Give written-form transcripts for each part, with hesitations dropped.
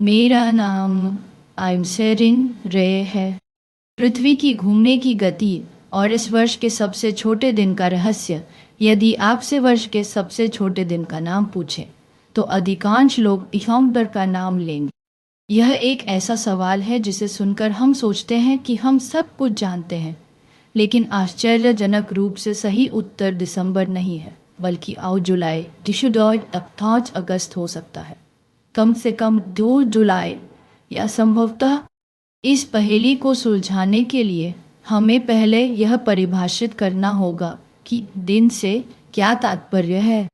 मेरा नाम आइमसेरिन रे है। पृथ्वी की घूमने की गति और इस वर्ष के सबसे छोटे दिन का रहस्य। यदि आपसे वर्ष के सबसे छोटे दिन का नाम पूछे तो अधिकांश लोग दिसंबर का नाम लेंगे। यह एक ऐसा सवाल है जिसे सुनकर हम सोचते हैं कि हम सब कुछ जानते हैं, लेकिन आश्चर्यजनक रूप से सही उत्तर दिसंबर नहीं है, बल्कि आओ जुलाई डिशुडॉय अर्थात अगस्त हो सकता है। कम से कम 2 जुलाई या संभवतः। इस पहेली को सुलझाने के लिए हमें पहले यह परिभाषित करना होगा कि दिन से क्या तात्पर्य है।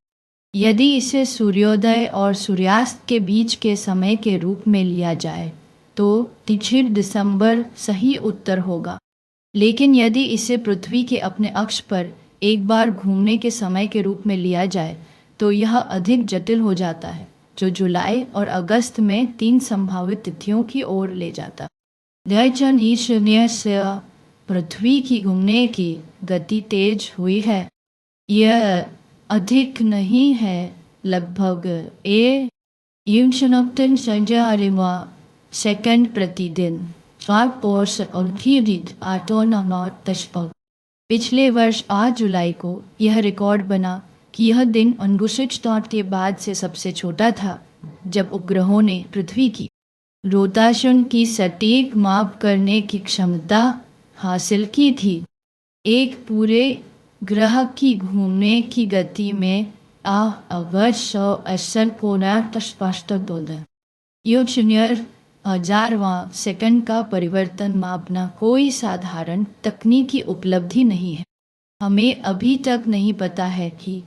यदि इसे सूर्योदय और सूर्यास्त के बीच के समय के रूप में लिया जाए तो 23 दिसंबर सही उत्तर होगा। लेकिन यदि इसे पृथ्वी के अपने अक्ष पर एक बार घूमने के समय के रूप में लिया जाए तो यह अधिक जटिल हो जाता है, जो जुलाई और अगस्त में 3 संभावित तिथियों की ओर ले जाता। दर्शन ईशान्य से पृथ्वी की घूमने की गति तेज हुई है। यह अधिक नहीं है, लगभग ए यूशनोक्तन संजारिमा सेकंड प्रतिदिन 5 और धीरित आटोनॉट तशपक। पिछले वर्ष 8 जुलाई को यह रिकॉर्ड बना कि यह दिन अनुसूचित तौर के बाद से सबसे छोटा था, जब उपग्रहों ने पृथ्वी की रोटेशन की सटीक माप करने की क्षमता हासिल की थी। एक पूरे ग्रह की घूमने की गति में अवश्य असर होना स्पष्ट होता। यूशनियर हजारवां सेकंड का परिवर्तन मापना कोई साधारण तकनीकी उपलब्धि नहीं है। हमें अभी तक नहीं पता है कि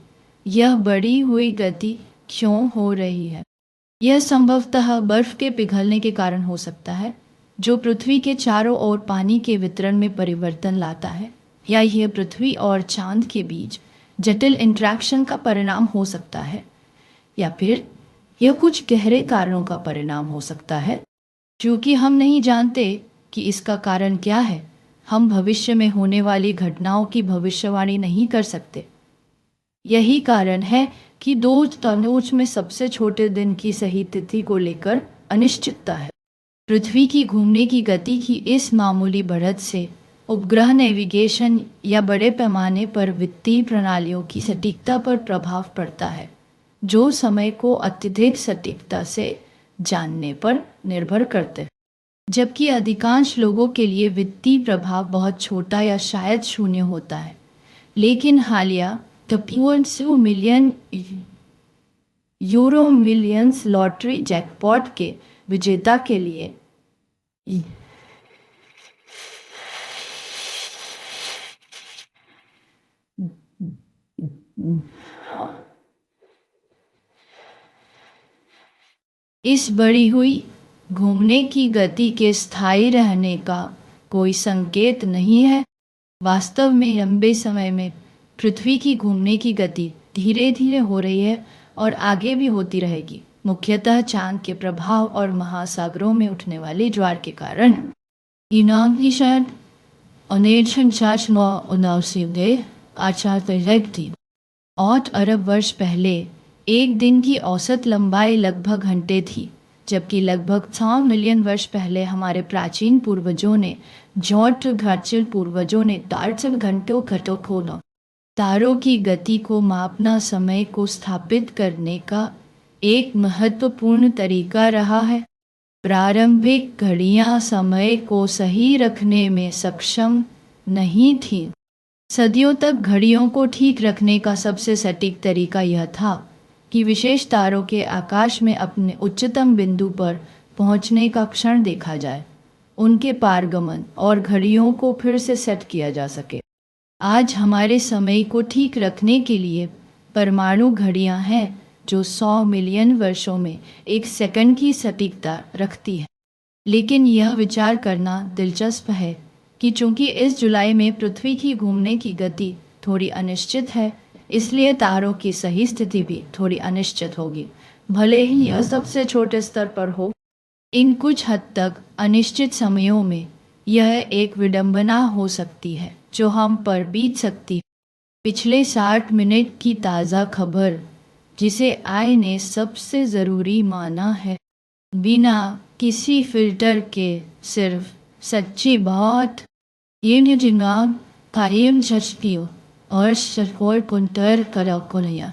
यह बढ़ी हुई गति क्यों हो रही है। यह संभवतः बर्फ के पिघलने के कारण हो सकता है, जो पृथ्वी के चारों ओर पानी के वितरण में परिवर्तन लाता है, या यह पृथ्वी और चांद के बीच जटिल इंटरैक्शन का परिणाम हो सकता है, या फिर यह कुछ गहरे कारणों का परिणाम हो सकता है। क्योंकि हम नहीं जानते कि इसका कारण क्या है, हम भविष्य में होने वाली घटनाओं की भविष्यवाणी नहीं कर सकते। यही कारण है कि 2 तनुज में सबसे छोटे दिन की सही तिथि को लेकर अनिश्चितता है। पृथ्वी की घूमने की गति की इस मामूली बढ़त से उपग्रह नेविगेशन या बड़े पैमाने पर वित्तीय प्रणालियों की सटीकता पर प्रभाव पड़ता है, जो समय को अत्यधिक सटीकता से जानने पर निर्भर करते हैं। जबकि अधिकांश लोगों के लिए वित्तीय प्रभाव बहुत छोटा या शायद शून्य होता है। लेकिन हालिया $2 million euro millions lottery jackpot के विजेता के लिए इस बढ़ी हुई घूमने की गति के स्थायी रहने का कोई संकेत नहीं है। वास्तव में लंबे समय में पृथ्वी की घूमने की गति धीरे धीरे हो रही है और आगे भी होती रहेगी, मुख्यतः चांद के प्रभाव और महासागरों में उठने वाले ज्वार के कारण। इनाग्निशन अनेशन थी 8 अरब वर्ष पहले एक दिन की औसत लंबाई लगभग घंटे थी, जबकि लगभग 6 मिलियन वर्ष पहले हमारे प्राचीन पूर्वजों ने तार घंटों खोला। तारों की गति को मापना समय को स्थापित करने का एक महत्वपूर्ण तरीका रहा है। प्रारंभिक घड़ियां समय को सही रखने में सक्षम नहीं थीं। सदियों तक घड़ियों को ठीक रखने का सबसे सटीक तरीका यह था कि विशेष तारों के आकाश में अपने उच्चतम बिंदु पर पहुंचने का क्षण देखा जाए, उनके पारगमन और घड़ियों को फिर से सेट किया जा सके। आज हमारे समय को ठीक रखने के लिए परमाणु घड़ियां हैं जो 100 मिलियन वर्षों में 1 सेकंड की सटीकता रखती है। लेकिन यह विचार करना दिलचस्प है कि चूंकि इस जुलाई में पृथ्वी की घूमने की गति थोड़ी अनिश्चित है, इसलिए तारों की सही स्थिति भी थोड़ी अनिश्चित होगी, भले ही यह सबसे छोटे स्तर पर हो। इन कुछ हद तक अनिश्चित समयों में यह एक विडंबना हो सकती है जो हम पर बीत सकती है। पिछले 60 मिनट की ताज़ा खबर, जिसे आई ने सबसे ज़रूरी माना है, बिना किसी फिल्टर के सिर्फ सच्ची बात। ये जिंगा कायम सच्चियो और सपोर्ट कुंतर करा कुनया।